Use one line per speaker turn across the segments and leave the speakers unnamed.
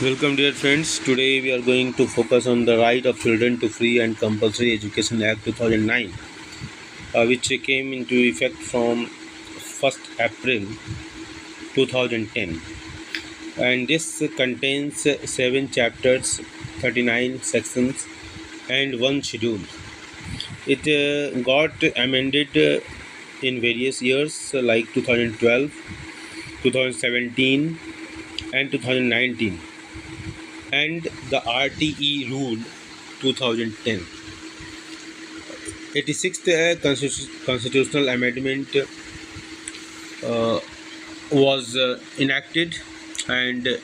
Welcome, dear friends. Today we are going to focus on the right of children to free and compulsory education act 2009, which came into effect from 1st April 2010. And this contains 7 chapters, 39 sections, and 1 schedule. It got amended in various years like 2012, 2017, and 2019, and the RTE rule 2010. 86th constitutional amendment uh, was enacted, and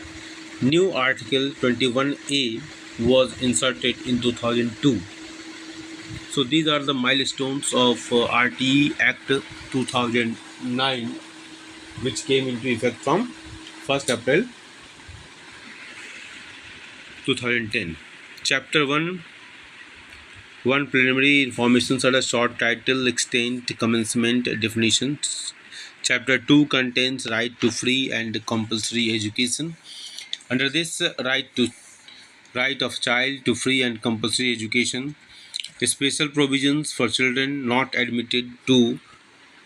new article 21A was inserted in 2002. So these are the milestones of RTE Act 2009, which came into effect from 1st April 2010. Chapter 1, one preliminary information are a short title, extent, commencement, definitions. Chapter 2 contains right to free and compulsory education. Under this right of child to free and compulsory education, special provisions for children not admitted to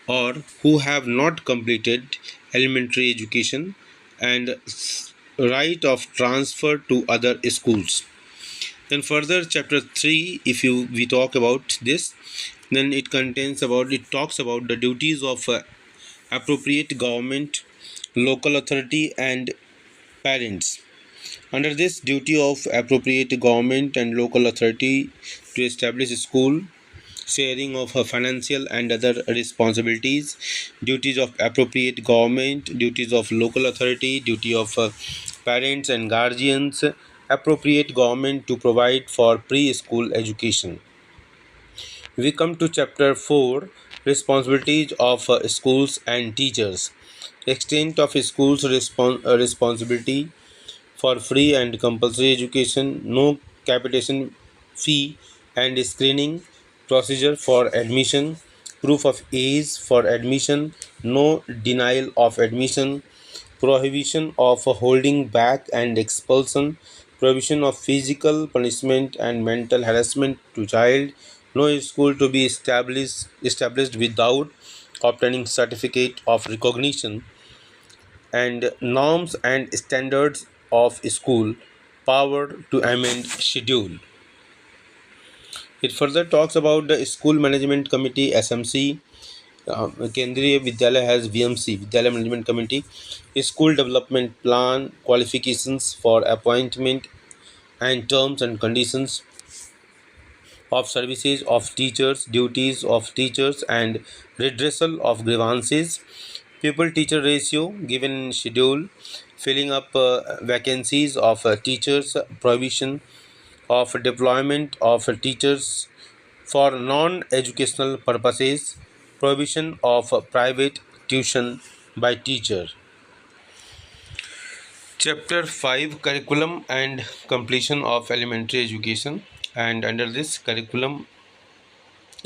or who have not completed elementary education, and right of transfer to other schools. Then further, chapter 3, if you we talk about this, then it talks about the duties of appropriate government, local authority, and parents. Under this duty of appropriate government and local authority to establish a school, sharing of financial and other responsibilities, duties of appropriate government, duties of local authority, duty of parents and guardians, appropriate government to provide for preschool education. We come to chapter 4, responsibilities of schools and teachers. Extent of schools' responsibility for free and compulsory education, no capitation fee and screening, procedure for admission, proof of age for admission, no denial of admission, prohibition of holding back and expulsion, prohibition of physical punishment and mental harassment to child, no school to be established without obtaining certificate of recognition, and norms and standards of school, power to amend schedule. It further talks about the School Management Committee SMC. Kendriya Vidyalaya has VMC, Vidyalaya Management Committee, School Development Plan, qualifications for appointment and terms and conditions of services of teachers, duties of teachers, and redressal of grievances, pupil teacher ratio given in schedule, filling up vacancies of teachers, prohibition of deployment of teachers for non educational purposes, prohibition of private tuition by teacher. Chapter 5, curriculum and completion of elementary education, and under this curriculum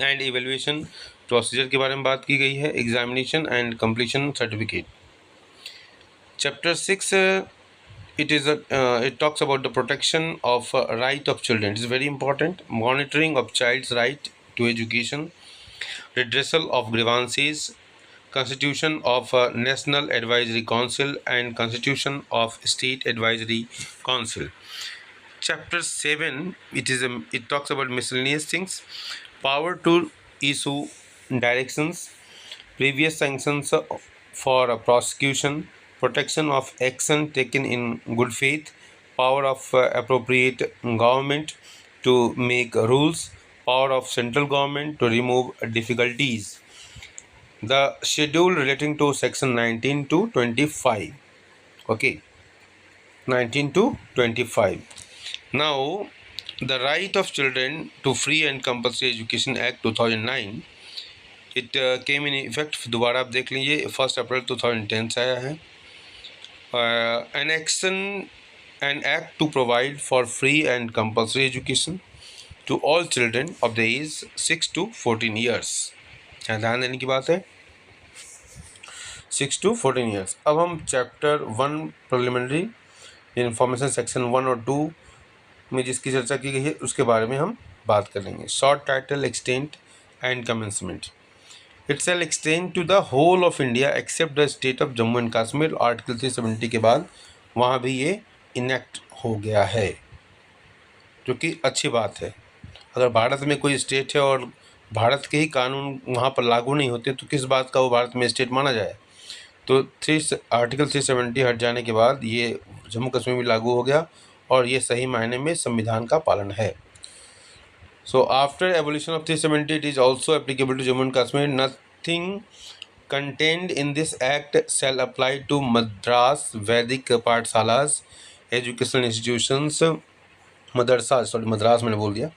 and evaluation procedure के बारे में बात की गई है, examination and completion certificate. Chapter 6, it talks about the protection of right of children. It is very important. Monitoring of child's right to education, redressal of grievances, constitution of National Advisory Council, and constitution of State Advisory Council. Chapter 7, it talks about miscellaneous things, power to issue directions, previous sanctions for prosecution, protection of action taken in good faith, power of appropriate government to make rules, power of central government to remove difficulties. The schedule relating to section 19 to 25. Okay, 19 to 25. Now, the Right of Children to Free and Compulsory Education Act 2009, it came in effect. दोबारा आप देख लीजिए, 1st April 2010 से आया है. An act to provide for free and compulsory education to all children of the age 6 to 14 years. यहाँ ध्यान देने की बात है, 6 to 14 years. अब हम चैप्टर 1 प्रिलिमिनरी इन्फॉर्मेशन सेक्शन 1 और 2 में जिसकी चर्चा की गई है उसके बारे में हम बात करेंगे। Short title, extent and commencement. It shall extend to the whole of India except the state of Jammu and Kashmir. Article 370 के बाद वहाँ भी ये इनेक्ट हो गया है, जो कि अच्छी बात है। अगर भारत में कोई स्टेट है और भारत के ही कानून वहाँ पर लागू नहीं होते तो किस बात का वो भारत में स्टेट माना जाए। तो आर्टिकल 370 हट जाने के बाद ये जम्मू कश्मीर में लागू हो गया और ये सही मायने में संविधान का पालन है। So after abolition of 370 it is also applicable to Jammu and Kashmir. Nothing contained in this act shall apply to Madras Vedic pathshalas, educational institutions, madrasas मैंने बोल दिया,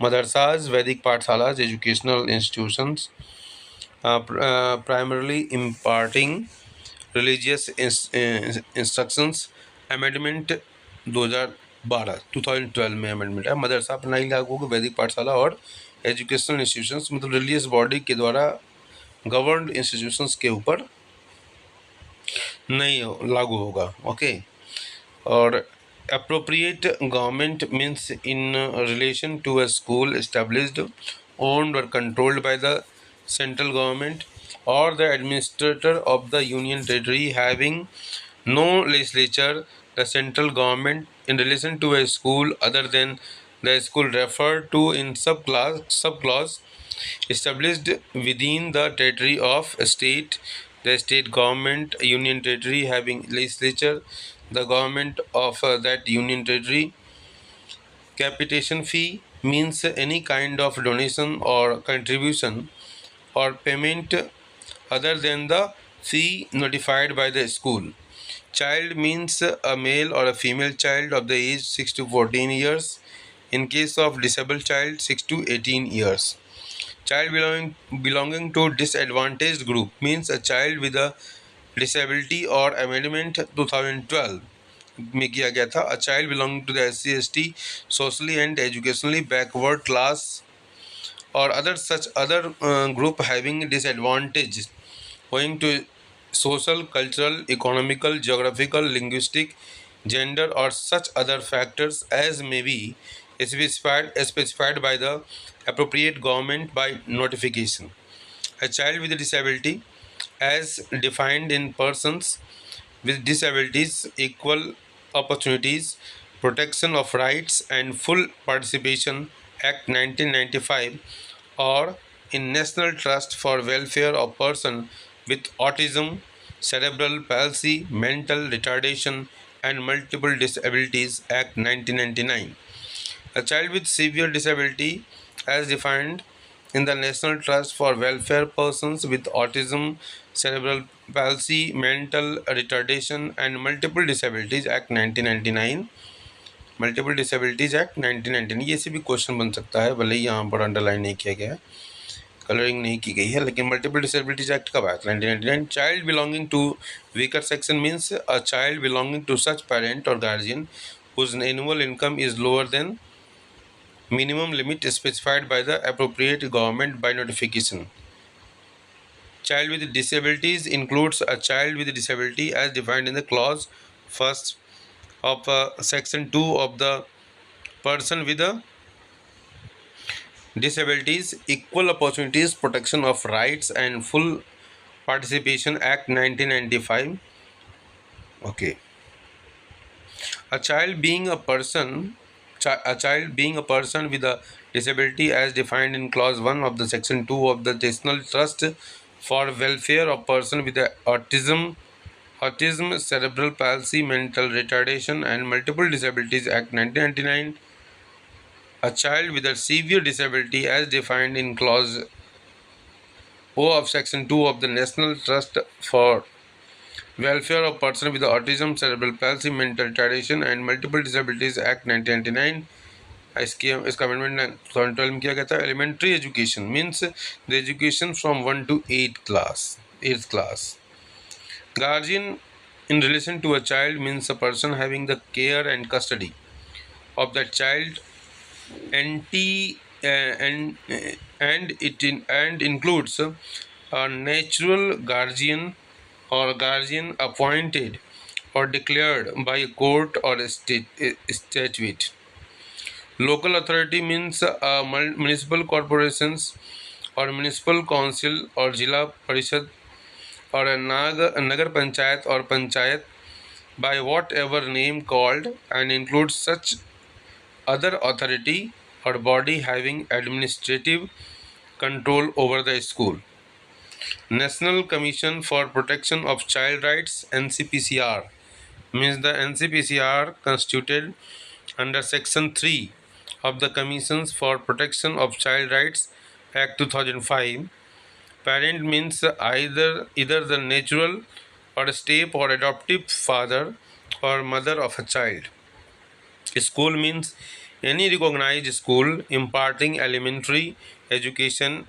madrasas, Vedic pathshalas, educational institutions primarily imparting religious instructions. Amendment 2012 में amendment है। मदरसा प्रणाली लागू होगी, वैदिक पाठशाला और एजुकेशनल इंस्टीट्यूशंस मतलब रिलीजियस बॉडी के द्वारा गवर्नड इंस्टीट्यूशंस के ऊपर नहीं लागू होगा। ओके। और appropriate government means in relation to a school established, owned or controlled by the central government or the administrator of the union territory having no legislature, the central government in relation to a school other than the school referred to in subclause established within the territory of a state, the state government, union territory having legislature, the government of that union territory. Capitation fee means any kind of donation or contribution or payment other than the fee notified by the school. Child means a male or a female child of the age 6 to 14 years. In case of disabled child, 6 to 18 years. Child belonging to disadvantaged group means a child with a disability or amendment 2012 में किया गया था। A child belonging to the SC/ST, socially and educationally backward class or such other group having disadvantage owing to social, cultural, economical, geographical, linguistic, gender or such other factors as may be specified by the appropriate government by notification. A child with a disability as defined in Persons with Disabilities, Equal Opportunities, Protection of Rights and Full Participation Act 1995 or in National Trust for Welfare of Person with Autism, Cerebral Palsy, Mental Retardation and Multiple Disabilities Act 1999. A child with severe disability as defined in the National Trust for Welfare Persons with Autism, Cerebral Palsy, Mental Retardation and Multiple Disabilities Act 1999, multiple disabilities act 1999, ये से भी question बन सकता है, भले ही यहाँ पर underline नहीं किया गया है, कलरिंग नहीं की गई है, लेकिन मल्टीपल डिसेबिलिटीज एक्ट कब आया? 1999। Child belonging to weaker section means a child belonging to such parent और guardian whose annual income is lower than minimum limit specified by the appropriate government by notification. Child with disabilities includes a child with disability as defined in the clause first of section 2 of the Person with a Disabilities, Equal Opportunities, Protection of Rights and Full Participation Act 1995. Okay. A child being a person with a disability as defined in clause 1 of the section 2 of the National Trust for Welfare of Person with Autism, Cerebral Palsy, Mental Retardation and Multiple Disabilities Act 1999. A child with a severe disability as defined in clause O of section 2 of the National Trust for Welfare of Person with Autism, Cerebral Palsy, Mental Retardation and Multiple Disabilities Act 1999. इसका amendment 2012 में किया गया था। Elementary education means the education from 1 to 8th class. Guardian in relation to a child means a person having the care and custody of that child and includes a natural guardian or guardian appointed or declared by a court or a statute. Local authority means municipal corporations or municipal council or Jila Parishad or a Nagar Panchayat or Panchayat by whatever name called, and includes such other authority or body having administrative control over the school. National Commission for Protection of Child Rights NCPCR means the NCPCR constituted under Section 3 of the Commissions for Protection of Child Rights Act 2005. Parent means either the natural or step or adoptive father or mother of a child. School means any recognized school imparting elementary education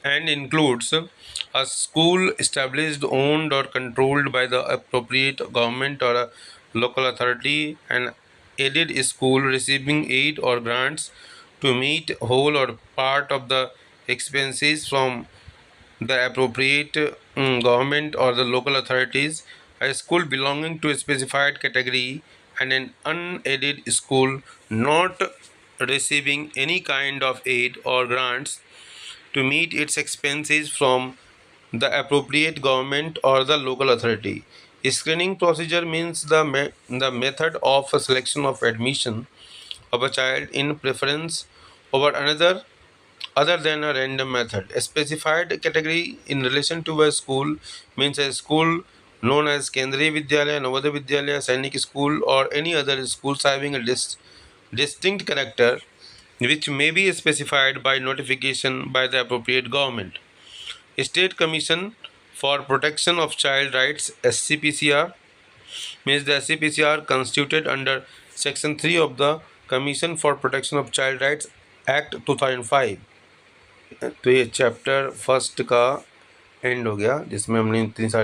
and includes a school established, owned, or controlled by the appropriate government or a local authority, an aided school receiving aid or grants to meet whole or part of the expenses from the appropriate government or the local authorities, a school belonging to a specified category, and an unaided school not receiving any kind of aid or grants to meet its expenses from the appropriate government or the local authority. Screening procedure means the method of a selection of admission of a child in preference over another other than a random method. A specified category in relation to a school means a school known as Kendriya Vidyalaya, Navodaya Vidyalaya, Sainik School, or any other schools having a distinct character which may be specified by notification by the appropriate government. State Commission for Protection of Child Rights SCPCR means the SCPCR constituted under Section 3 of the Commission for Protection of Child Rights Act 2005. तो ये chapter first का and हो गया जिसमें हमने इतनी सारे